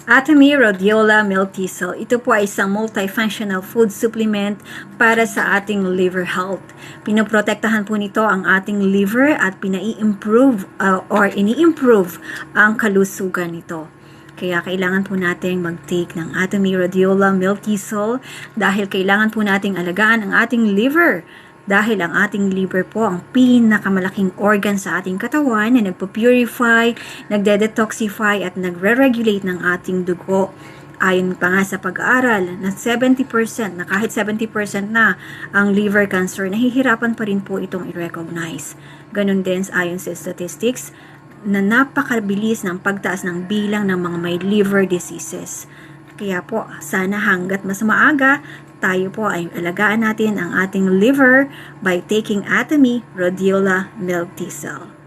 Atomy Rhodiola Milk Thistle. Ito po ay isang multifunctional food supplement para sa ating liver health. Pinoprotektahan po nito ang ating liver at ini-improve ang kalusugan nito. Kaya kailangan po nating mag-take ng Atomy Rhodiola Milk Thistle dahil kailangan po nating alagaan ang ating liver. Dahil ang ating liver po ang pinakamalaking organ sa ating katawan na nagpo-purify, nagde-detoxify at nagre-regulate ng ating dugo. Ayon pa nga sa pag-aaral na 70% na kahit 70% na ang liver cancer, nahihirapan pa rin po itong i-recognize. Ganun din ayon sa statistics na napakabilis ng pagtaas ng bilang ng mga may liver diseases. Kaya po, sana hanggat mas maaga, tayo po ay alagaan natin ang ating liver by taking Atomy Rhodiola Milk Thistle.